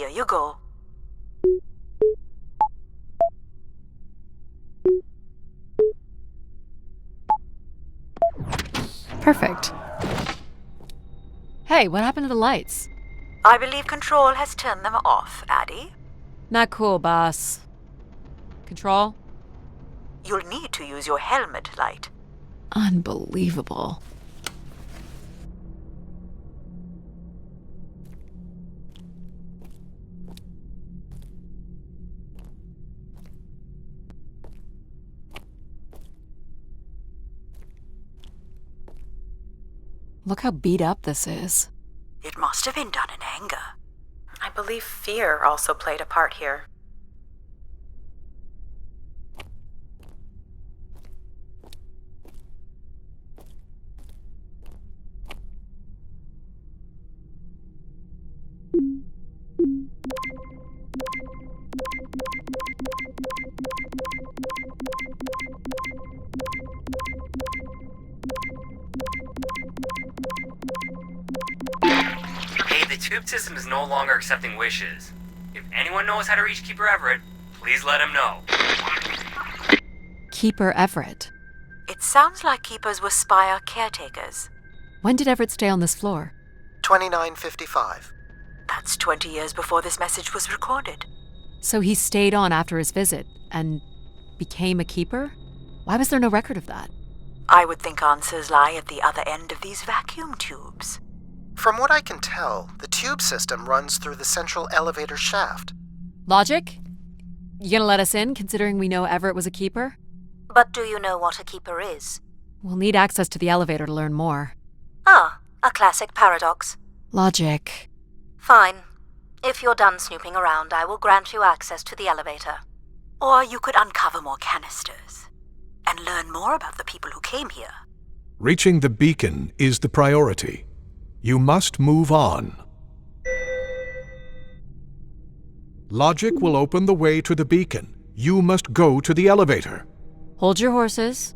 Here you go. Perfect. Hey, what happened to the lights? I believe Control has turned them off, Addie. Not cool, boss. Control? You'll need to use your helmet light. Unbelievable. Look how beat up this is. It must have been done in anger. I believe fear also played a part here. Hey, the tube system is no longer accepting wishes. If anyone knows how to reach Keeper Everett, please let him know. Keeper Everett. It sounds like keepers were Spire caretakers. When did Everett stay on this floor? 2955. That's 20 years before this message was recorded. So he stayed on after his visit and became a keeper? Why was there no record of that? I would think answers lie at the other end of these vacuum tubes. From what I can tell, the tube system runs through the central elevator shaft. Logic? You gonna let us in, considering we know Everett was a keeper? But do you know what a keeper is? We'll need access to the elevator to learn more. Ah, a classic paradox. Logic. Fine. If you're done snooping around, I will grant you access to the elevator. Or you could uncover more canisters and learn more about the people who came here. Reaching the beacon is the priority. You must move on. Logic will open the way to the beacon. You must go to the elevator. Hold your horses.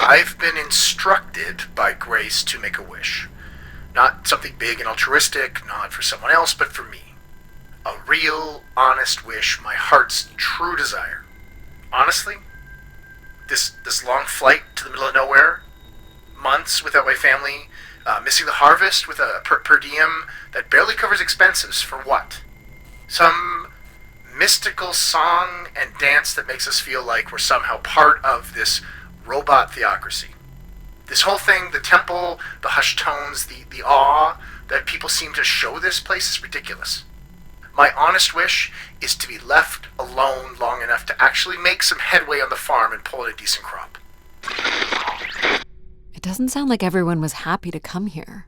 I've been instructed by Grace to make a wish. Not something big and altruistic, not for someone else, but for me. A real, honest wish, my heart's true desire. Honestly, this long flight to the middle of nowhere, months without my family, missing the harvest with a per diem that barely covers expenses, for what? Some mystical song and dance that makes us feel like we're somehow part of this robot theocracy. This whole thing, the temple, the hushed tones, the awe that people seem to show this place is ridiculous. My honest wish is to be left alone long enough to actually make some headway on the farm and pull in a decent crop. It doesn't sound like everyone was happy to come here.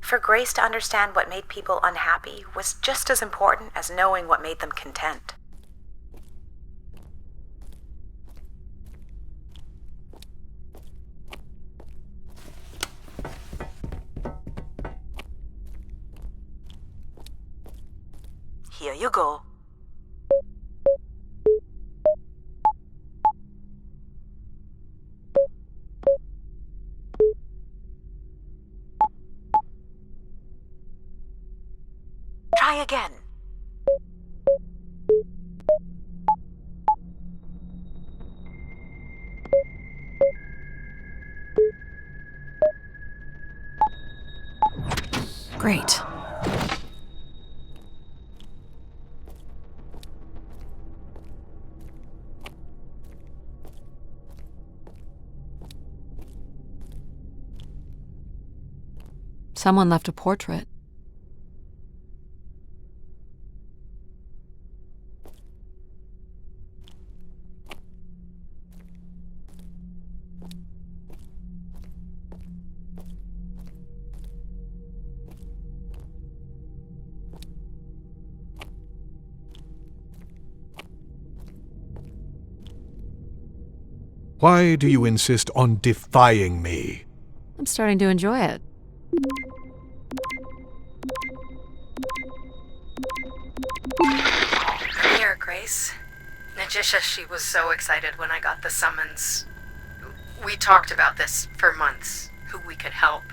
For Grace to understand what made people unhappy was just as important as knowing what made them content. Here you go. Try again. Great. Someone left a portrait. Why do you insist on defying me? I'm starting to enjoy it. I'm here, Grace. Najisha, she was so excited when I got the summons. We talked about this for months. Who we could help,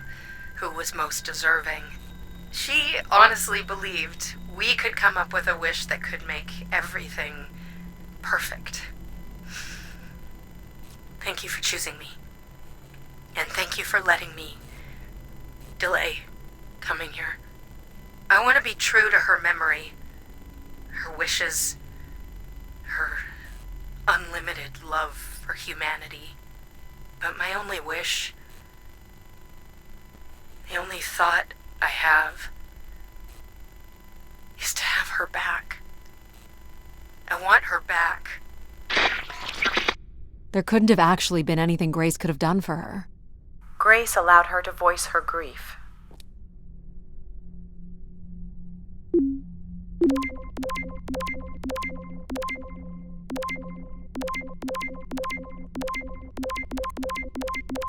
who was most deserving. She honestly believed we could come up with a wish that could make everything perfect. Thank you for choosing me. And thank you for letting me delay coming here. I want to be true to her memory, her wishes, her unlimited love for humanity. But my only wish, the only thought I have, is to have her back. I want her back. There couldn't have actually been anything Grace could have done for her. Grace allowed her to voice her grief.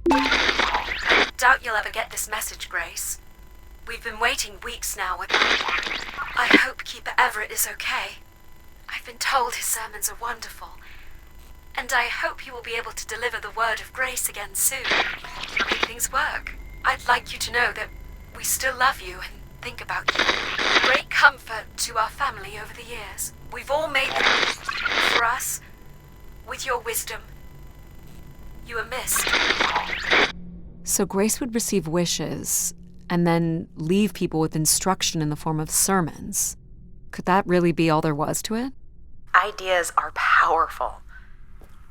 I doubt you'll ever get this message, Grace. We've been waiting weeks now. I hope Keeper Everett is okay. I've been told his sermons are wonderful. And I hope he will be able to deliver the word of grace again soon. Make things work. I'd like you to know that we still love you and think about you. Great comfort to our family over the years. We've all made them for us. With your wisdom, you are missed. So Grace would receive wishes and then leave people with instruction in the form of sermons. Could that really be all there was to it? Ideas are powerful.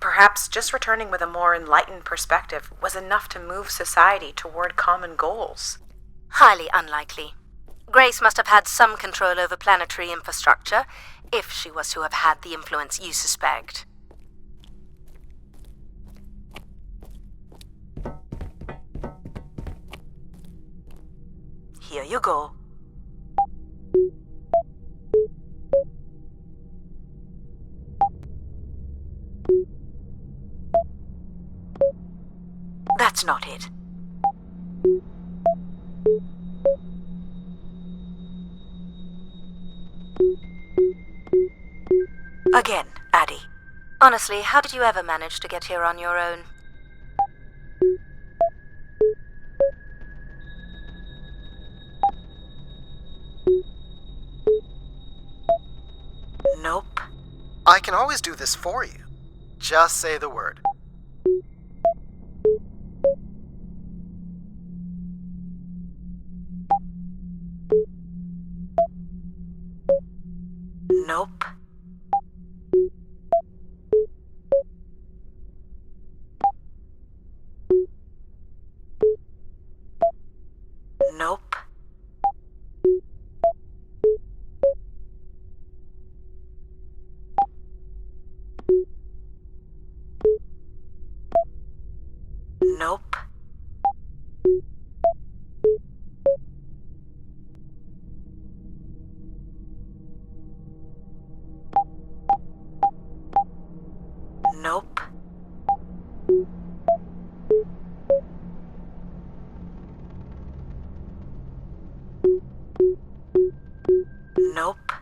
Perhaps just returning with a more enlightened perspective was enough to move society toward common goals. Highly unlikely. Grace must have had some control over planetary infrastructure, if she was to have had the influence you suspect. Here you go. That's not it. Again, Addie. Honestly, how did you ever manage to get here on your own? Nope. I can always do this for you. Just say the word. Nope. Nope. Nope. Nope. Nope.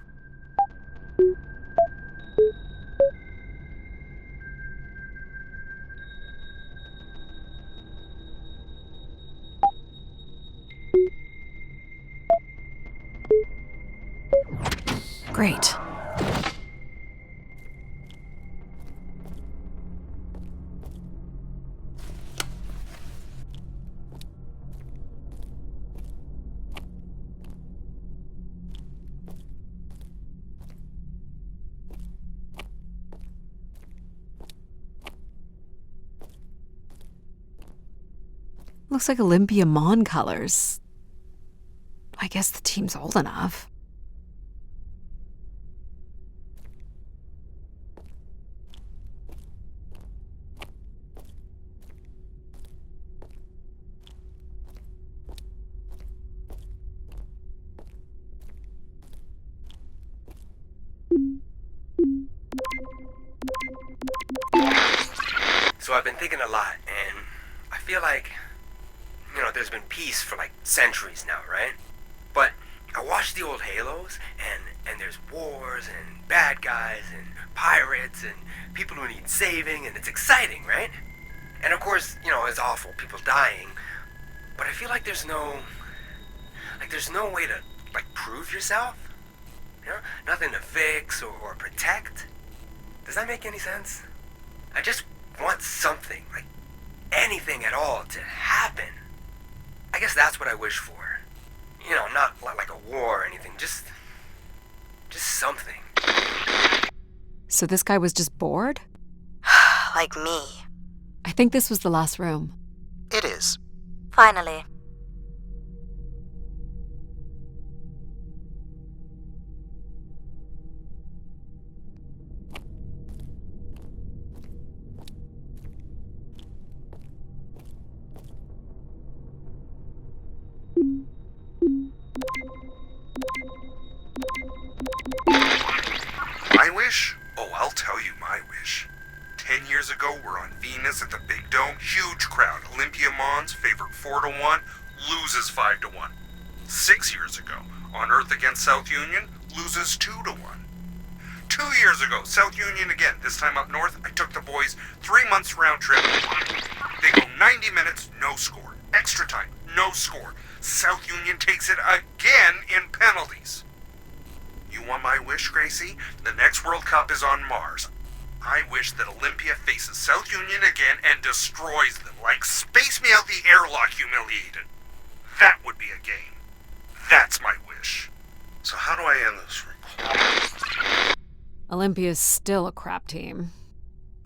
Great. Looks like Olympia Mon colors. I guess the team's old enough. So I've been thinking a lot, and I feel like, there's been peace for like centuries now, right? But I watch the old Halos, and there's wars, and bad guys, and pirates, and people who need saving, and it's exciting, right? And of course, it's awful, people dying, but I feel like there's no way to like prove yourself. You know, nothing to fix or protect. Does that make any sense? I just want something, like anything at all, to happen. I guess that's what I wish for. You know, not like a war or anything, just something. So this guy was just bored? Like me. I think this was the last room. It is. Finally. My wish? Oh, I'll tell you my wish. 10 years ago, we're on Venus at the Big Dome. Huge crowd. Olympia Mons favored 4-1, loses 5-1. 6 years ago, on Earth against South Union, loses 2-1. 2 years ago, South Union again, this time up north. I took the boys 3 months round trip. They go 90 minutes, no score. Extra time, no score. South Union takes it again in penalties. You want my wish, Gracie? The next World Cup is on Mars. I wish that Olympia faces South Union again and destroys them, like Space Me Out the Airlock humiliated. That would be a game. That's my wish. So how do I end this recording? Olympia's still a crap team.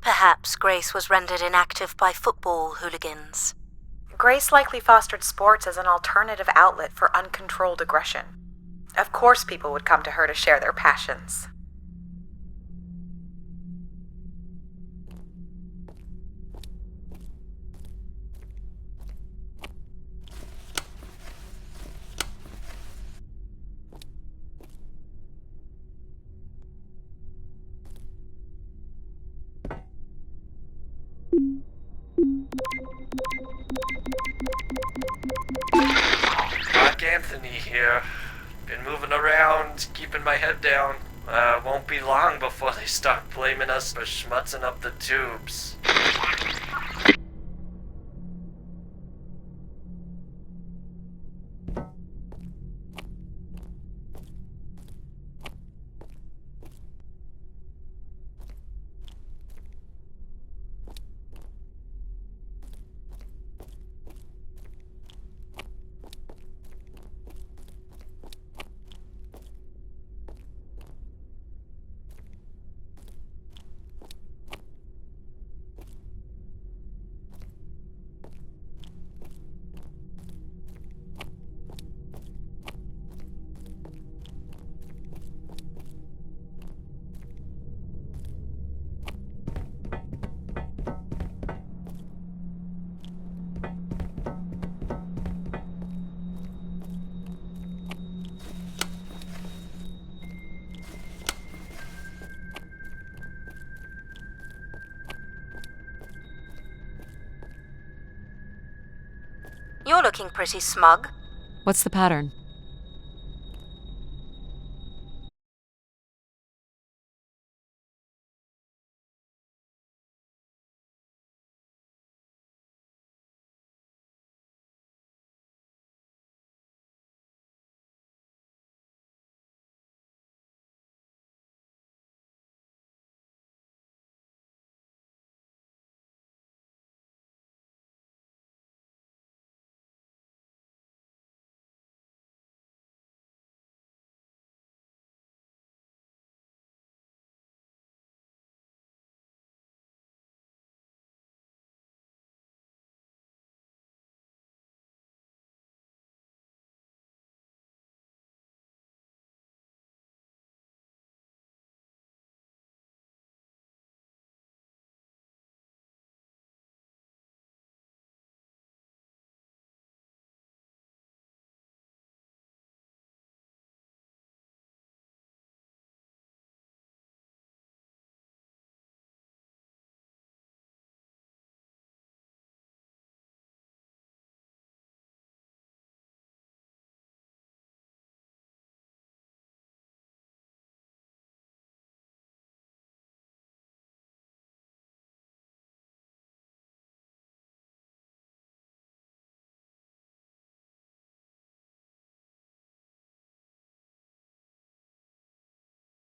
Perhaps Grace was rendered inactive by football hooligans. Grace likely fostered sports as an alternative outlet for uncontrolled aggression. Of course people would come to her to share their passions. Anthony here. Been moving around, keeping my head down. Won't be long before they start blaming us for schmutzing up the tubes. You're looking pretty smug. What's the pattern?